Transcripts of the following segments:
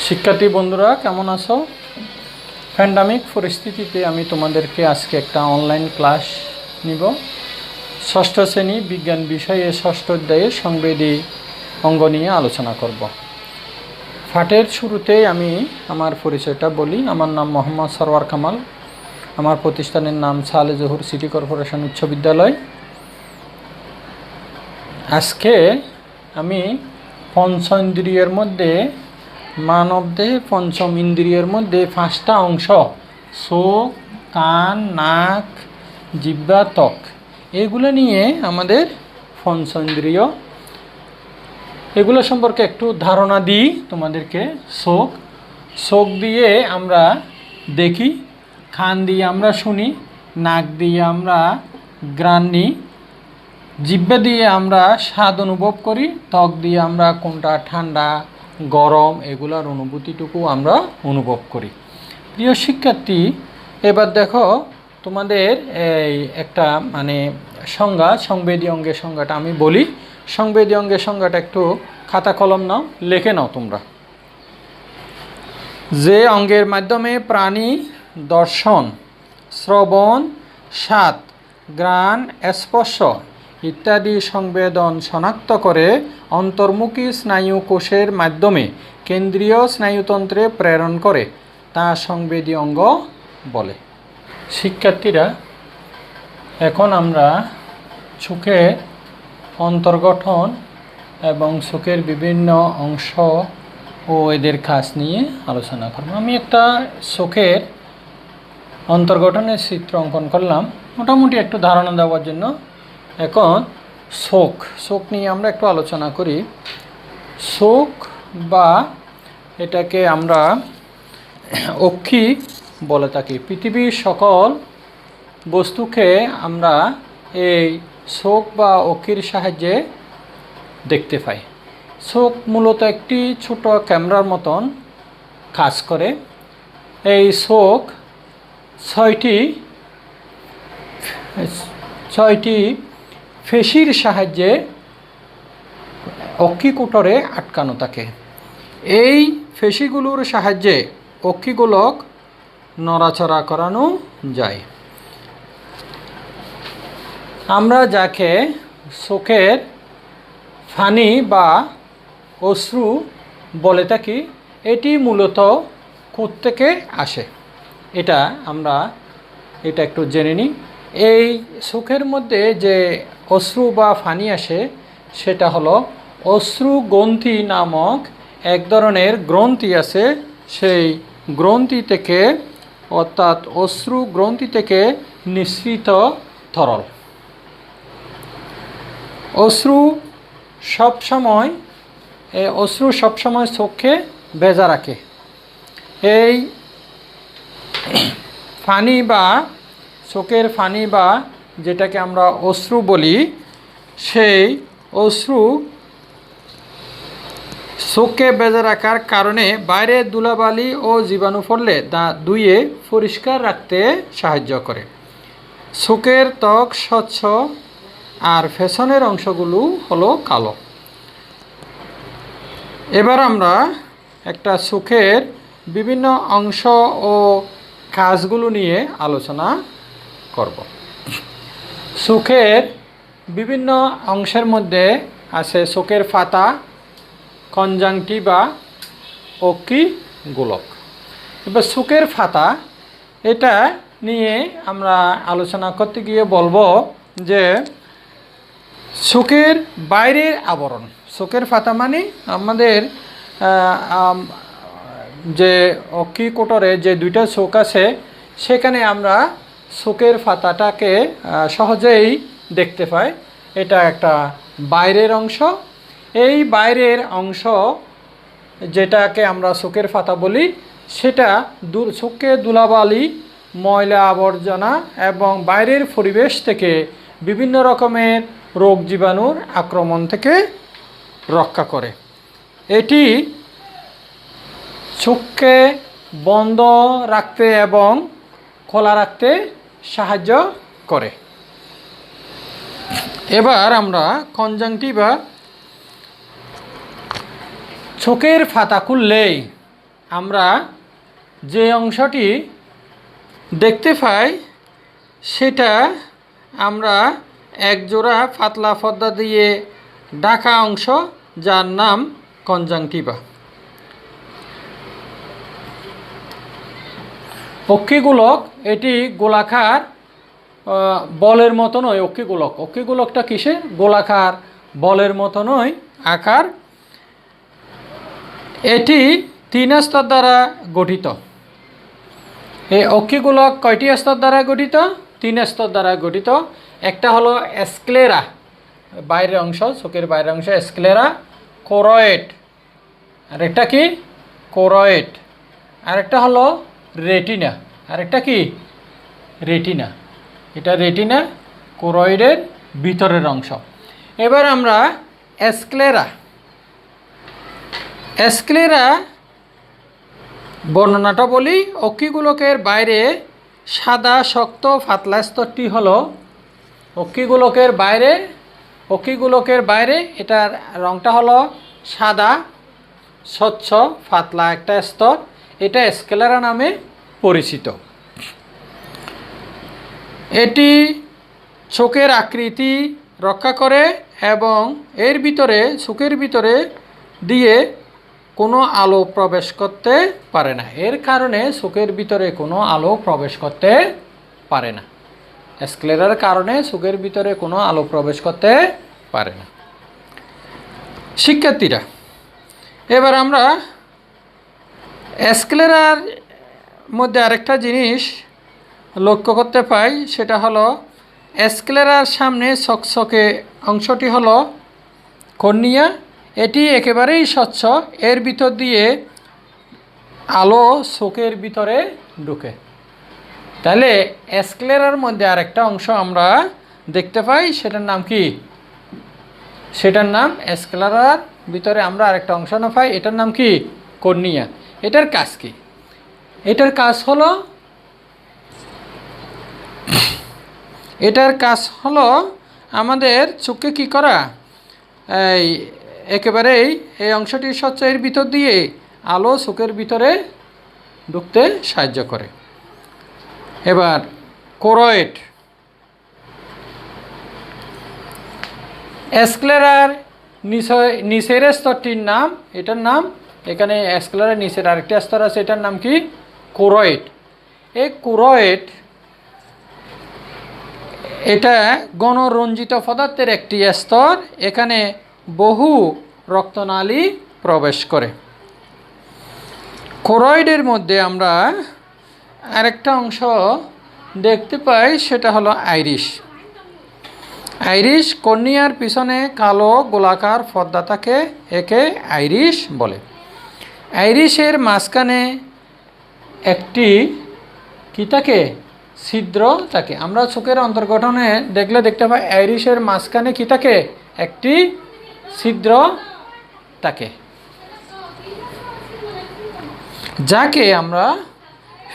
শিক্ষার্থী বন্ধুরা কেমন আছো? প্যান্ডামিক পরিস্থিতিতে আমি তোমাদেরকে আজকে একটা অনলাইন ক্লাস নিব। ষষ্ঠ শ্রেণী বিজ্ঞান বিষয়ে ষষ্ঠ অধ্যায়ে সংবেদী অঙ্গ নিয়ে আলোচনা করব। পাঠের শুরুতেই আমি আমার পরিচয়টা বলি। আমার নাম মোহাম্মদ সরওয়ার কামাল। আমার প্রতিষ্ঠানের নাম সালে জহুর সিটি কর্পোরেশন উচ্চ বিদ্যালয়। আজকে আমি পঞ্চেন্দ্রিয়ের মধ্যে মানবদেহে পঞ্চম ইন্দ্রিয়ের মধ্যে 5টা অংশ চোখ, কান, নাক, জিহ্বা, ত্বক এগুলো নিয়ে আমাদের পঞ্চেন্দ্রিয় এগুলো সম্পর্কে একটু ধারণা দিই তোমাদেরকে। চোখ দিয়ে আমরা দেখি, কান দিয়ে আমরা শুনি, নাক দিয়ে আমরা ঘ্রাণ নিই, জিহ্বা দিয়ে আমরা স্বাদ অনুভব করি, ত্বক দিয়ে আমরা কোনটা ঠান্ডা গরম এগুলোর অনুভূতিটুকু আমরা অনুভব করি। প্রিয় শিক্ষার্থী, এবার দেখো তোমাদের এই একটা সংবেদী অঙ্গের সংজ্ঞাটা আমি বলি। সংবেদী অঙ্গের সংজ্ঞাটা একটু খাতা কলম নাও, লিখে নাও তোমরা। যে অঙ্গের মাধ্যমে প্রাণী দর্শন, শ্রবণ, স্বাদ, ঘ্রাণ, স্পর্শ ইত্যাদি সংবেদন শনাক্ত করে অন্তর্মুখী স্নায়ু কোষের মাধ্যমে কেন্দ্রীয় স্নায়ুতন্ত্রে প্রেরণ করে তা সংবেদী অঙ্গ বলে। শিক্ষার্থীরা, এখন আমরা চোখের অন্তর্গঠন এবং চোখের বিভিন্ন অংশ ও এদের কাজ নিয়ে আলোচনা করব। আমি একটা চোখের অন্তর্গঠনের চিত্র অঙ্কন করলাম মোটামুটি একটু ধারণা দেওয়ার জন্য। এখন চোখ নিয়ে আমরা একটু আলোচনা করি। চোখ বা এটাকে আমরা অক্ষি বলে থাকি। পৃথিবীর সকল বস্তুকে আমরা এই চোখ বা অক্ষির সাহায্যে দেখতে পাই। চোখ মূলত একটি ছোট ক্যামেরার মতন কাজ করে। এই চোখ ছয়টি পেশির সাহায্যে অক্ষিকোটরে আটকানো থাকে। এই পেশিগুলোর সাহায্যে অক্ষিগোলক নড়াচড়া করানো যায়। আমরা যাকে চোখের পানি বা অশ্রু বলে থাকি, এটি মূলত কোত্থেকে আসে এটা একটু জেনে নিই। এই চোখের মধ্যে যে অশ্রু বা পানি আসে সেটা হলো অশ্রুগ্রন্থি নামক এক ধরনের গ্রন্থি আছে। সেই গ্রন্থি থেকে অর্থাৎ অশ্রুগ্রন্থি থেকে নিঃসৃত তরল অশ্রু সবসময় চোখকে ভেজা রাখে। এই পানি বা চোখের পানি বা যেটাকে আমরা অশ্রু বলি, সেই অশ্রু চোখকে ভেজা রাখার কারণে বাইরে ধুলাবালি ও জীবাণু পড়লে তা ধুয়ে পরিষ্কার রাখতে সাহায্য করে। চোখের ত্বক স্বচ্ছ আর পেছনের অংশগুলো হলো কালো। এবার আমরা একটা চোখের বিভিন্ন অংশ ও কাজগুলো নিয়ে আলোচনা করব। চোখের বিভিন্ন অংশের মধ্যে আছে চোখের পাতা, কনজাংটিভা, অক্ষিগোলক। এবার চোখের পাতা এটা নিয়ে আমরা আলোচনা করতে গিয়ে বলবো যে চোখের বাইরের আবরণ। চোখের পাতা মানে আমাদের যে অক্ষিকোটরে যে দুইটা চোখ আছে সেখানে আমরা চোখের পাতাটাকে সহজেই দেখতে পাই। এটা একটা বাইরের অংশ। এই বাইরের অংশ যেটাকে আমরা চোখের পাতা বলি, সেটা চোখকে ধুলাবালি, ময়লা আবর্জনা এবং বাইরের পরিবেশ থেকে বিভিন্ন রকমের রোগ জীবাণুর আক্রমণ থেকে রক্ষা করে। এটি চোখকে বন্ধ রাখতে এবং খোলা রাখতে সাহায্য করে। এবার আমরা কনজাংটিভা। চোখের পাতা খুললেই আমরা যে অংশটি দেখতে পাই সেটা আমরা একজোড়া পাতলা পর্দা দিয়ে ঢাকা অংশ, যার নাম কনজাংটিভা। অক্ষিগোলক এটি গোলাকার বলের মতো নয়। অক্ষিগোলকটা কিসের? গোলাকার বলের মতো নয় আকার। এটি 3 স্তর দ্বারা গঠিত। এই অক্ষিগোলক কয়টি স্তর দ্বারা গঠিত? 3 স্তর দ্বারা গঠিত। একটা হলো স্ক্লেরা, বাইরের অংশ, চোখের বাইরের অংশ স্ক্লেরা, কোরয়েড, আরেকটা কি? কোরয়েড। আরেকটা হলো রেটিনা, আরেকটা কি? রেটিনা। এটা রেটিনা, কোরয়েডের ভিতরের অংশ। এবার আমরা স্ক্লেরা বর্ণনাটা বলি। অক্ষিগোলকের বাইরে সাদা শক্ত পাতলা স্তরটি হলো অক্ষিগোলকের বাইরে এটার রংটা হলো সাদা স্বচ্ছ পাতলা একটা স্তর। এটা স্ক্লেরা নামে পরিচিত। এটি চোখের আকৃতি রক্ষা করে এবং এর ভিতরে, চোখের ভিতরে দিয়ে কোনো আলো প্রবেশ করতে পারে না। এর কারণে চোখের ভিতরে কোনো আলো প্রবেশ করতে পারে না। স্ক্লেরার কারণে চোখের ভিতরে কোনো আলো প্রবেশ করতে পারে না। শিক্ষার্থীরা, এবার আমরা স্ক্লেরার মধ্যে আরেকটা জিনিস লক্ষ্য করতে পাই, সেটা হলো স্ক্লেরার সামনে চকচকে অংশটি হলো কর্নিয়া। এটি একেবারেই স্বচ্ছ, এর ভিতর দিয়ে আলো চোখের ভিতরে ঢুকে। তাহলে স্ক্লেরার মধ্যে আরেকটা অংশ আমরা দেখতে পাই, সেটার নাম কি? সেটার নাম, স্ক্লেরার ভিতরে আমরা আরেকটা অংশ না পাই, এটার নাম কি? কর্নিয়া। এটার কাজ কি? এটার কাজ হলো আমাদের চোখকে কি করা? একেবারেই এই অংশটি স্বচ্ছ, এর ভিতর দিয়ে আলো চোখের ভিতরে ঢুকতে সাহায্য করে। এবার কোরয়েড, স্ক্লেরার নিচের স্তরটির নাম, এটার নাম, এখানে স্ক্লেরার নিচের আরেকটা স্তর আছে, এটার নাম কি? কোরয়েড। এই কোরয়েড এটা গণরঞ্জিত পদার্থের একটি স্তর। এখানে বহু রক্তনালী প্রবেশ করে। কোরয়েডের মধ্যে আমরা আরেকটা অংশ দেখতে পাই, সেটা হলো আইরিশ। কর্নিয়ার পিছনে কালো গোলাকার পর্দা থাকে, একে আইরিশ বলে। আইরিশের মাঝখানে একটি কি থাকে? ছিদ্র থাকে। আমরা চোখের অন্তর্গঠনে দেখতে পাই আইরিশের মাঝখানে কি থাকে? একটি ছিদ্র থাকে, যাকে আমরা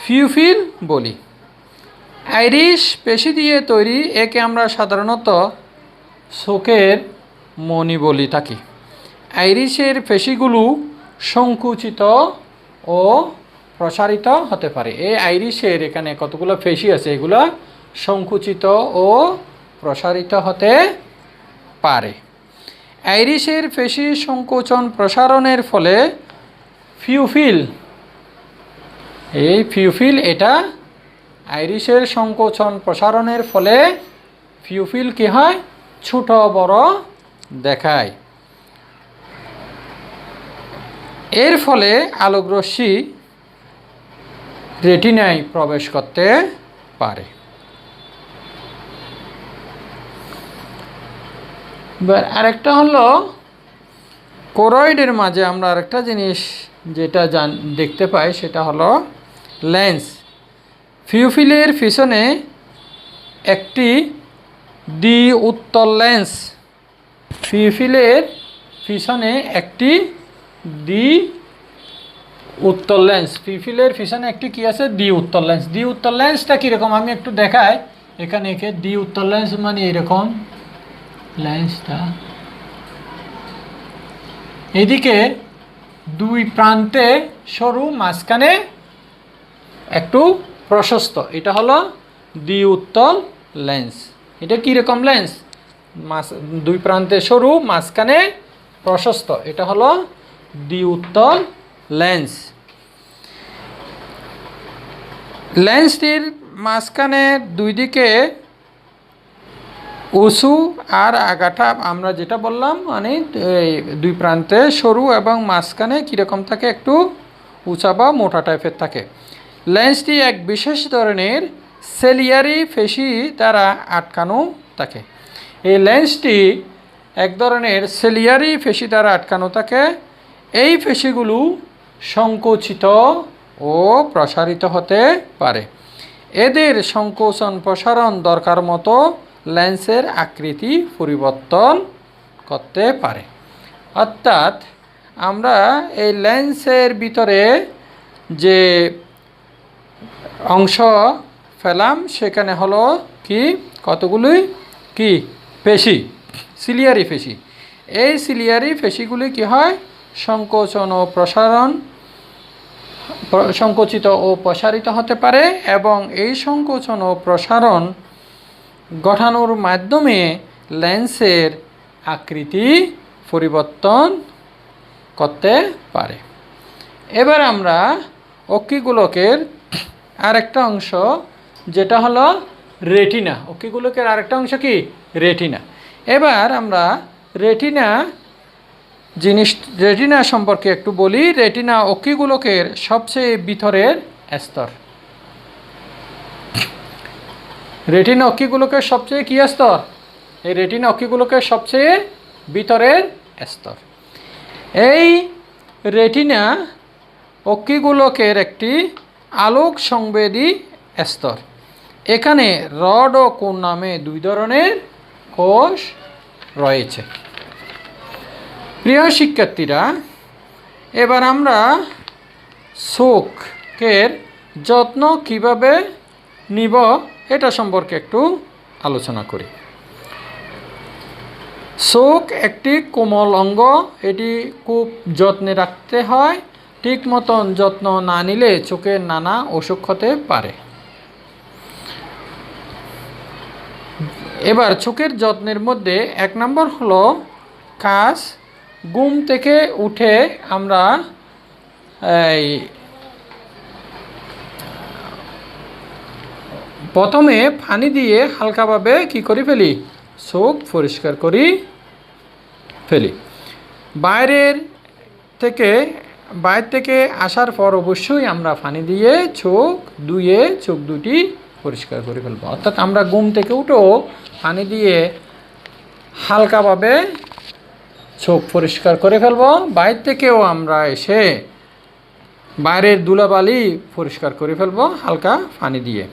পিউপিল বলি। আইরিশ পেশি দিয়ে তৈরি, একে আমরা সাধারণত চোখের মণি বলি থাকি। আইরিশের পেশিগুলো সংকুচিত ও প্রসারিত হতে পারে। এই আইরিশের এখানে কতগুলো পেশি আছে, এগুলো সংকুচিত ও প্রসারিত হতে পারে। আইরিশের পেশি সংকোচন প্রসারণের ফলে পিউপিল, এটা আইরিশের সংকোচন প্রসারণের ফলে পিউপিল কি হয়? ছোট বড় দেখায়। এর ফলে আলোকরশ্মি রেটিনায় প্রবেশ করতে পারে। আরেকটা হলো কোরয়েডের মাঝে আমরা আরেকটা জিনিস যেটা দেখতে পাই, সেটা হলো লেন্স। পিউপিলের পিছনে একটি দ্বি-উত্তল লেন্স। পিউপিলের পিছনে একটি দ্বি-উত্তল লেন্স। পিউপিলের পিছনে একটি কি আছে? দ্বি-উত্তল লেন্স। দ্বি-উত্তল লেন্সটা কীরকম আমি একটু দেখাই। এখানে একে দ্বি-উত্তল লেন্স মানে এরকম লেন্সটা, এদিকে দুই প্রান্তে সরু, মাঝখানে একটু প্রশস্ত, এটা হলো দ্বি-উত্তল লেন্স। এটা কীরকম লেন্স? দুই প্রান্তে সরু, মাঝখানে প্রশস্ত, এটা হলো দ্বি-উত্তল লেন্স। লেন্সটির মাঝখানে দুই দিকে উঁচু আর আগাটা আমরা যেটা বললাম, মানে দুই প্রান্তে সরু এবং মাঝখানে কীরকম থাকে, একটু উঁচা বা মোটা টাইপের থাকে। লেন্সটি এক বিশেষ ধরনের সেলিয়ারি পেশি দ্বারা আটকানো থাকে। এই লেন্সটি এক ধরনের সেলিয়ারি পেশি দ্বারা আটকানো থাকে। এই পেশিগুলো সংকুচিত ও প্রসারিত হতে পারে। এদের সংকোচন প্রসারণ দরকার মতো লেন্সের আকৃতি পরিবর্তন করতে পারে। অর্থাৎ আমরা এই লেন্সের ভিতরে যে অংশ পেলাম সেখানে হলো কি, কতগুলি কি পেশি, সিলিয়ারি পেশি। এই সিলিয়ারি পেশিগুলি কি হয়, সংকোচন ও প্রসারণ, সংকুচিত ও প্রসারিত হতে পারে এবং এই সংকোচন ও প্রসারণ ঘটানোর মাধ্যমে লেন্সের আকৃতি পরিবর্তন করতে পারে। এবার আমরা অক্ষিগোলকের আরেকটা অংশ, যেটা হলো রেটিনা। অক্ষিগোলকের আরেকটা অংশ কি, রেটিনা। এবার আমরা রেটিনা সম্পর্কে একটু বলি। রেটিনা অক্ষিগোলকের সবচেয়ে ভিতরের স্তর। রেটিনা অক্ষিগোলকের সবচেয়ে কি স্তর? এই রেটিনা অক্ষিগোলকের সবচেয়ে ভিতরের স্তর। এই রেটিনা অক্ষিগোলকের একটি আলোক সংবেদী স্তর। এখানে রড ও কোণ নামে দুই ধরনের কোষ রয়েছে। প্রিয় শিক্ষার্থীরা, এবার আমরা চোখের যত্ন কিভাবে নিব এটা সম্পর্কে একটু আলোচনা করি। চোখ একটি কোমল অঙ্গ, এটি খুব যত্নে রাখতে হয়। ঠিক মতন যত্ন না নিলে চোখের নানা অসুখ হতে পারে। এবার চোখের যত্নের মধ্যে 1 নম্বর হলো কাজ। ঘুম থেকে উঠে আমরা প্রথমে পানি দিয়ে হালকাভাবে কি করে ফেলি, চোখ পরিষ্কার করি ফেলি। বাইরে থেকে আসার পর অবশ্যই আমরা পানি দিয়ে চোখ ধুয়ে চোখ দুটি পরিষ্কার করে ফেলবো। অর্থাৎ আমরা ঘুম থেকে উঠেও পানি দিয়ে হালকাভাবে চোখ পরিষ্কার করে ফেলবো। বাইরে থেকেও আমরা এসে বাইরের ধুলাবালি পরিষ্কার করে ফেলবো হালকা পানি দিয়ে।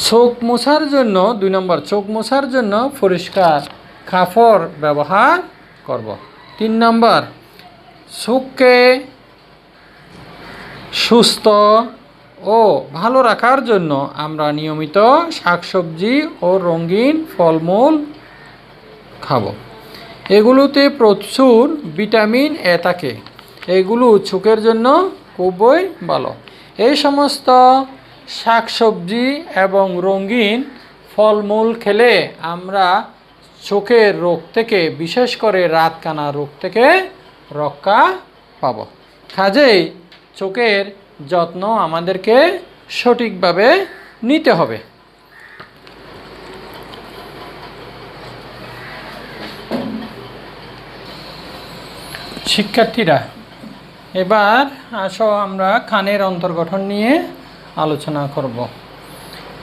চোখ মোছার জন্য 2 নম্বর, চোখ মোছার জন্য পরিষ্কার কাপড় ব্যবহার করব। 3 নম্বর, চোখকে সুস্থ ও ভালো রাখার জন্য আমরা নিয়মিত শাকসবজি ও রঙিন ফলমূল খাবো। এগুলোতে প্রচুর ভিটামিন এ থাকে। এগুলো চোখের জন্য খুবই ভালো। এই সমস্ত শাকসবজি এবং রঙিন ফলমূল খেলে আমরা চোখের রোগ থেকে, বিশেষ করে রাতকানা রোগ থেকে রক্ষা পাব। কাজেই চোখের যত্ন আমাদেরকে সঠিকভাবে নিতে হবে। শিক্ষার্থীরা, এবার আসো আমরা কানের অন্তর্গঠন নিয়ে আলোচনা করব।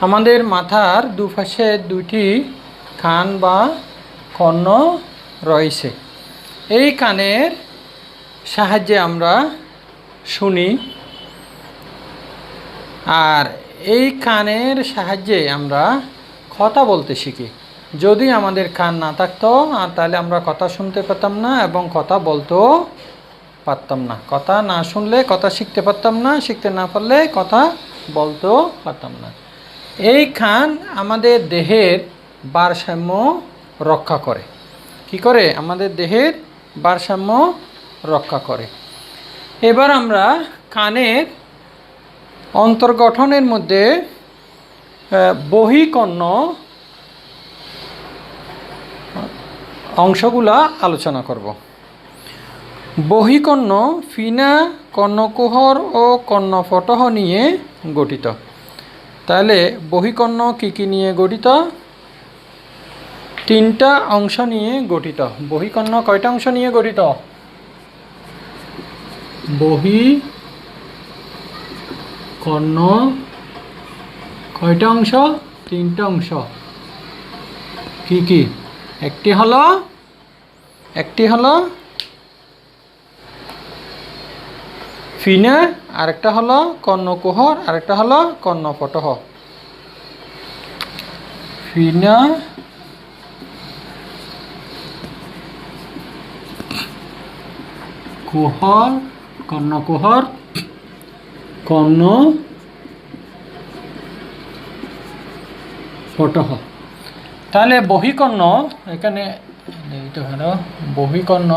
আমাদের মাথার দুপাশে 2টি কান বা কর্ণ রয়েছে। এই কানের সাহায্যে আমরা শুনি, আর এই কানের সাহায্যে আমরা কথা বলতে শিখি। যদি আমাদের কান না থাকতো তাহলে আমরা কথা শুনতে পেতাম না এবং কথা বলতেও পারতাম না। কথা না শুনলে কথা শিখতে পারতাম না, শিখতে না পারলে কথা বলতেও পারতাম না। এই কান আমাদের দেহের ভারসাম্য রক্ষা করে। কি করে? আমাদের দেহের ভারসাম্য রক্ষা করে। এবার আমরা কানের অন্তর্গঠনের মধ্যে বহিকর্ণ অংশগুলা আলোচনা করব। বহিকর্ণ ফিনা, কর্ণকুহর ও কর্ণফটহ নিয়ে গঠিত। তাহলে বহিকর্ণ কী কী নিয়ে গঠিত? 3টা অংশ নিয়ে গঠিত। বহিকর্ণ কয়টা অংশ নিয়ে গঠিত? বহিকর্ণ কয়টা অংশ? 3টা অংশ। কি কি? একটি হলো ফিনা, আরেকটা হলো কর্ণকুহর, আরেকটা হলো কর্ণফটহ। ফিনা, কুহর, কর্ণকুহর, কর্ণফটহ। তাহলে বহিকর্ণ এখানে বহিকর্ণ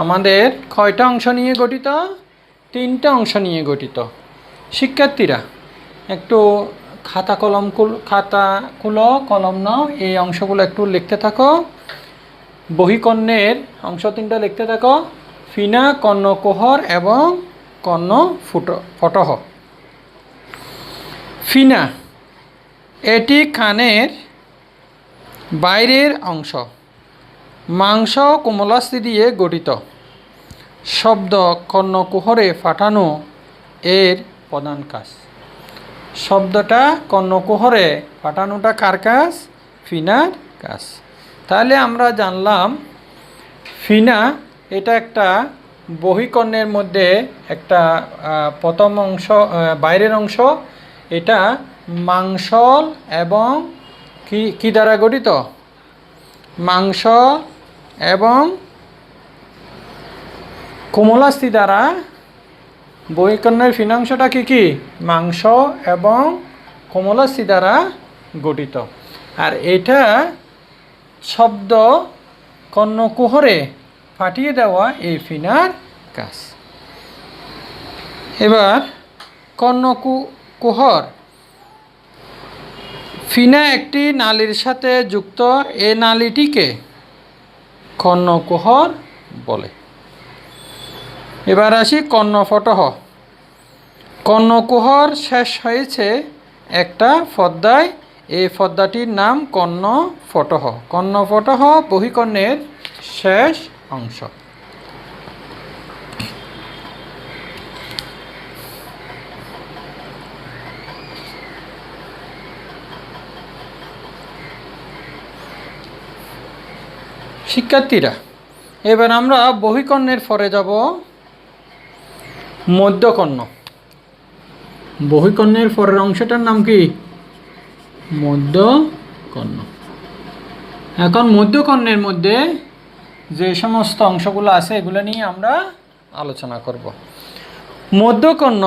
আমাদের কয়টা অংশ নিয়ে গঠিত? 3টা অংশ নিয়ে গঠিত। শিক্ষার্থীরা একটু খাতা খুলো, কলম নাও, এই অংশগুলো একটু লিখতে থাকো। বহিকর্ণের অংশ 3টা লিখতে থাকো: ফিনা, কর্ণকুহর এবং কর্ণফটহ। ফিনা, এটি কানের বাইরের অংশ, মাংস কোমলাস্থি দিয়ে গঠিত। শব্দ কর্ণকুহরে পাঠানো এর প্রধান কাজ। শব্দটা কর্ণকুহরে পাঠানোটা কার কাজ? ফিনার কাজ। তাহলে আমরা জানলাম ফিনা এটা একটা বহিকর্ণের মধ্যে একটা প্রথম অংশ, বাইরের অংশ। এটা মাংসল এবং কি দ্বারা গঠিত? মাংস এবং কোমলাস্থি দ্বারা। বহিকর্ণের ফিনাংশটা কি? মাংস এবং কোমলাস্থি দ্বারা গঠিত। আর এটা শব্দ কর্ণকুহরে পাঠিয়ে দেওয়া এই ফিনার কাজ। এবার কর্ণকুহর। ফিনা একটি নালীর সাথে যুক্ত, এ নালীটিকে কর্ণকুহর বলে। এবার আসি কর্ণফটহ। কর্ণকুহর শেষ হয়েছে একটা পর্দায়, এই পর্দাটির নাম কর্ণফটহ। কর্ণফটহ বহিকর্ণের শেষ অংশ। শিক্ষার্থীরা এবার আমরা বহিকর্ণের পরে যাব মধ্যকর্ণ। বহিকর্ণের পরের অংশটার নাম কি? মধ্যকর্ণ। এখন মধ্যকর্ণের মধ্যে যে সমস্ত অংশগুলো আছে এগুলো নিয়ে আমরা আলোচনা করব। মধ্যকর্ণ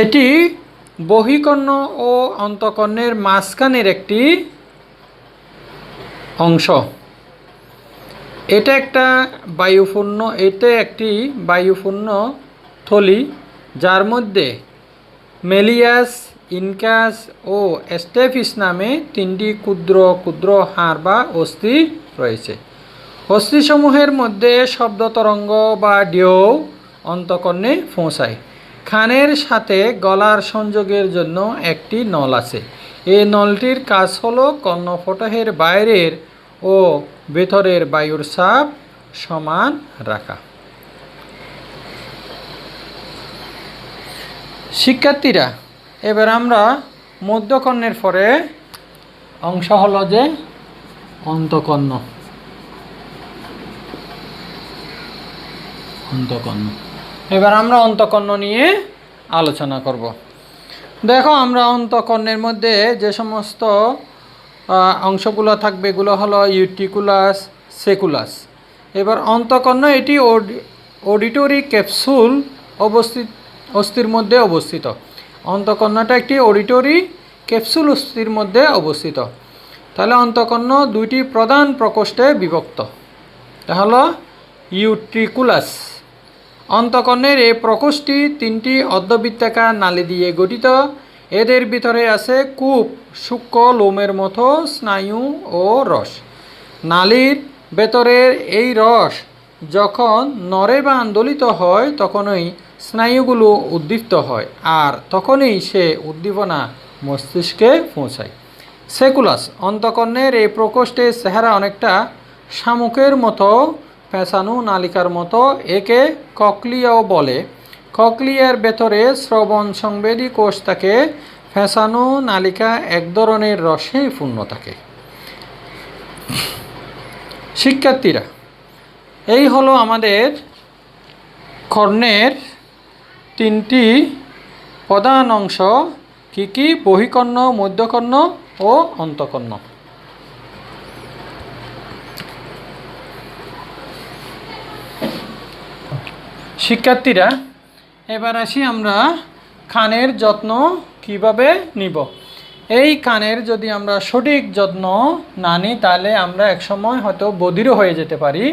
এটি বহিকর্ণ ও অন্তকর্ণের মাঝখানের একটি অংশ। এটা একটি বায়ুপূর্ণ থলি, যার মধ্যে মেলিয়াস, ইনকাস ও স্টেফিস নামে 3টি ক্ষুদ্র ক্ষুদ্র হাড় বা অস্থি রয়েছে। অস্থিসমূহের মধ্যে শব্দ তরঙ্গ বা ঢেউ অন্তকর্ণে পৌঁছায়। কানের সাথে গলার সংযোগের জন্য একটি নল আছে। এই নলটির কাজ হলো কর্ণফটহের বাইরের ও ভেতরের বায়ুর চাপ সমান রাখা। শিক্ষার্থীরা এবার আমরা মধ্যকর্ণের পরে অংশ হলো যে অন্তকর্ণ। এবার আমরা অন্তকর্ণ নিয়ে আলোচনা করব। দেখো, আমরা অন্তকর্ণের মধ্যে যে সমস্ত অংশগুলো থাকবে এগুলো হলো ইউট্রিকুলাস, সেকুলাস। এবার অন্তকর্ণ এটি অডিটরি ক্যাপসুল অস্থির মধ্যে অবস্থিত। অন্তকর্ণটা একটি অডিটরি ক্যাপসুল অস্থির মধ্যে অবস্থিত। তাহলে অন্তকর্ণ 2টি প্রধান প্রকোষ্ঠে বিভক্ত। তা হলো ইউট্রিকুলাস। অন্তঃকর্ণের এই প্রকোষ্ঠটি 3টি অর্ধবৃত্তাকার নালী দিয়ে গঠিত। এদের ভিতরে আছে কূপ, সূক্ষ্ম লোমের মতো স্নায়ু ও রস। নালীর ভেতরের এই রস যখন নড়ে বা আন্দোলিত হয় তখনই স্নায়ুগুলো উদ্দীপ্ত হয়, আর তখনই সে উদ্দীপনা মস্তিষ্কে পৌঁছায়। সেকুলাস। অন্তঃকর্ণের এই প্রকোষ্ঠের চেহারা অনেকটা শামুকের মতো, পেঁচানো নালিকার মতো। একে ককলিয়াও বলে। ককলিয়ার ভেতরে শ্রবণ সংবেদী কোষ থাকে। পেঁচানো নালিকা এক ধরনের রসে পূর্ণ থাকে। শিক্ষার্থীরা, এই হলো আমাদের কর্ণের 3টি প্রধান অংশ। কি কি? বহিকর্ণ, মধ্যকর্ণ ও অন্তঃকর্ণ। শিক্ষার্থীরা, এবার আসি আমরা কানের যত্ন কিভাবে নিব। এই কানের যদি আমরা সঠিক যত্ন না নিই তাহলে আমরা একসময় হয়তো বধির হয়ে যেতে পারি।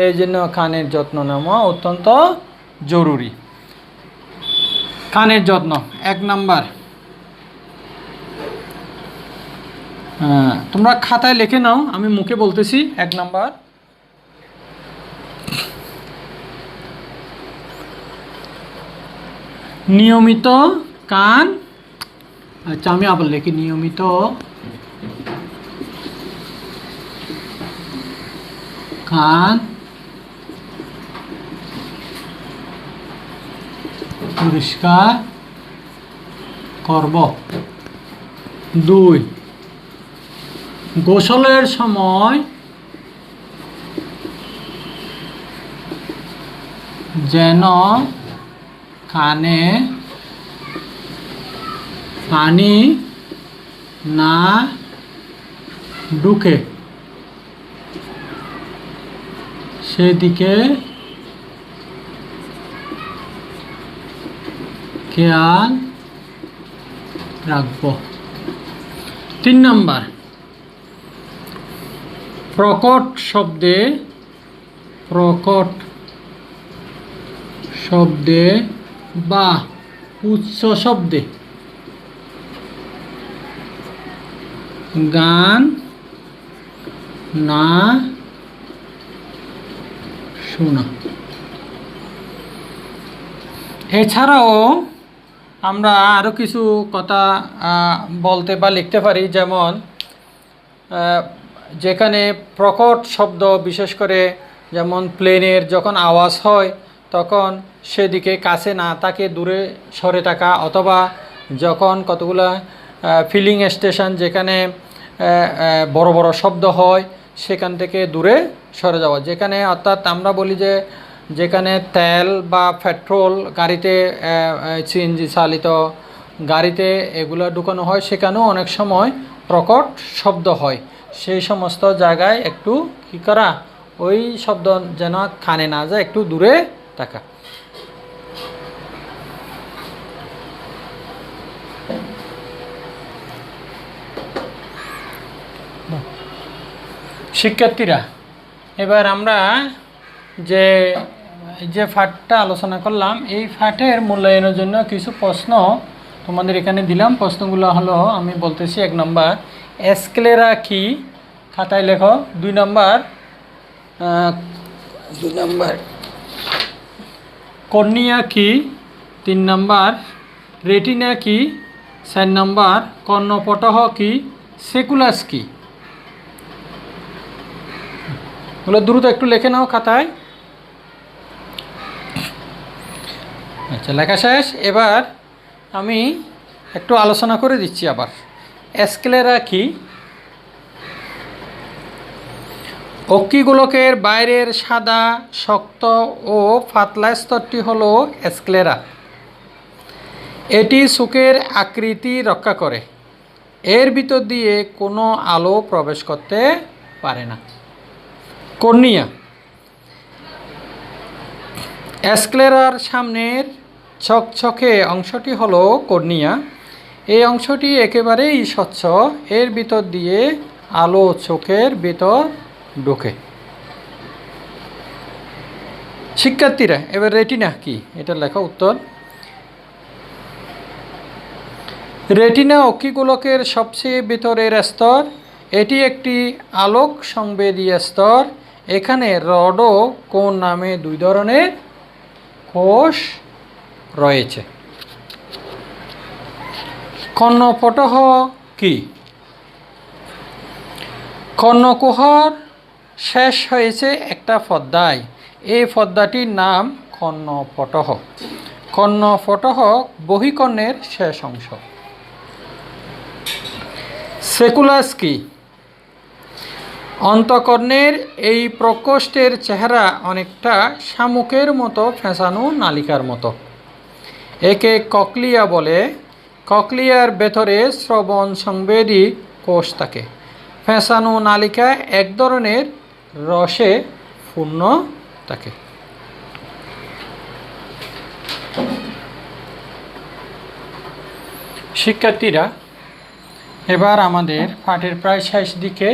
এই জন্য কানের যত্ন নেওয়া অত্যন্ত জরুরি। কানের যত্ন 1 নাম্বার, তোমরা খাতায় লিখে নাও, আমি মুখে বলতেছি। 1 নাম্বার, নিয়মিত কান, আচ্ছা আমি আবার লিখি, নিয়মিত কান পরিষ্কার করব। 2, গোসলের সময় যেন কানে পানি না ঢুকে সেদিকে খেয়াল রাখব। 3 নাম্বার, প্রকট শব্দে বা উচ্চ শব্দে গান না শোনা। এছাড়াও আমরা আরও কিছু কথা বলতে বা লিখতে পারি, যেমন যেখানে প্রকট শব্দ, বিশেষ করে যেমন প্লেনের যখন আওয়াজ হয় তখন সেদিকে কাছে না তাকে দূরে সরে থাকা, অথবা যখন কতগুলা ফিলিং স্টেশন যেখানে বড় বড় শব্দ হয় সেখান থেকে দূরে সরে যাওয়া। যেখানে অর্থাৎ আমরা বলি যে যেখানে তেল বা পেট্রোল গাড়িতে, সিএনজি চালিত গাড়িতে এগুলো ঢুকানো হয় সেখানেও অনেক সময় প্রকট শব্দ হয়। সেই সমস্ত জায়গায় একটু কী করা, ওই শব্দ যেন কানে না যায়, একটু দূরে থাকা। শিক্ষার্থীরা, এবার আমরা যে পাঠটা আলোচনা করলাম এই পাঠের মূল্যায়নের জন্য কিছু প্রশ্ন তোমাদের এখানে দিলাম। প্রশ্নগুলো হলো, আমি বলতেছি। 1 নম্বর, স্ক্লেরা কি? খাতায় লেখো। 2 নম্বর, কর্নিয়া কি? 3 নম্বর, রেটিনা কি? 4 নম্বর, কর্ণপটহ কি? সেকুলাস কি? ওগুলো দ্রুত একটু লিখে নাও খাতায়। আচ্ছা, লেখা শেষ। এবার আমি একটু আলোচনা করে দিচ্ছি আবার। স্ক্লেরা কি? অক্ষিগোলকের বাইরের সাদা, শক্ত ও পাতলা স্তরটি হলো স্ক্লেরা। এটি চোখের আকৃতি রক্ষা করে। এর ভিতর দিয়ে কোনো আলো প্রবেশ করতে পারে না। কর্নিয়া। স্ক্লেরার সামনের ছকছকে অংশটি হলো কর্নিয়া। এই অংশটি একেবারেই স্বচ্ছ। এর ভিতর দিয়ে আলো চোখের ভিতর ঢোকে। শিক্ষার্থীরা এবার রেটিনা কি এটা লেখা উত্তর। রেটিনা অক্ষিগোলকের সবচেয়ে ভিতরের স্তর। এটি একটি আলোক সংবেদী স্তর। এখানে রড ও কোণ নামে দুই ধরনের কোষ রয়েছে। কর্ণপটহ কি? কর্ণকুহর শেষ হয়েছে একটা পর্দায়। এই পর্দাটির নাম কর্ণপটহ। কর্ণপটহ বহিকর্ণের শেষ অংশ। সেকুলাস কি? অন্তঃকর্ণের এই প্রকোষ্ঠের চেহারা অনেকটা শামুকের মতো ফেঁসানো নালিকার মতো। একে ককলিয়া বলে। ককলিয়ার ভেতরে শ্রবণ সংবেদী কোষ থাকে। ফেঁসানো নালিকা এক ধরনের রসে পূর্ণ থাকে। শিক্ষার্থীরা এবার আমাদের পাঠের প্রায় শেষ দিকে।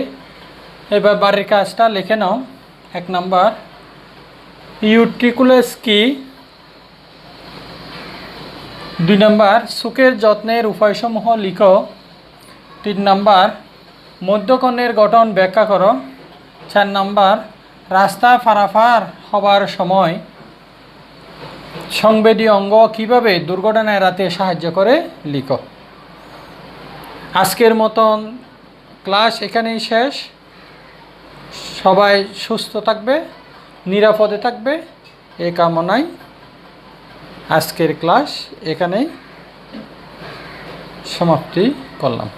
এবার বাড়ির কাজটা লিখে নাও। 1 নাম্বার, ইউট্রিকুলাস কি? 2 নাম্বার, সুখের যত্নের উপায়সমূহ লিখো। 3 নাম্বার, মধ্যকর্ণের গঠন ব্যাখ্যা করো। 4 নাম্বার, রাস্তা পারাপার হবার সময় সংবেদী অঙ্গ কিভাবে দুর্ঘটনা এড়াতে সাহায্য করে লিখো। আজকের মতন ক্লাস এখানেই শেষ। সবাই সুস্থ থাকবে, নিরাপদে থাকবে এই কামনায় আজকের ক্লাস এখানেই সমাপ্তি করলাম।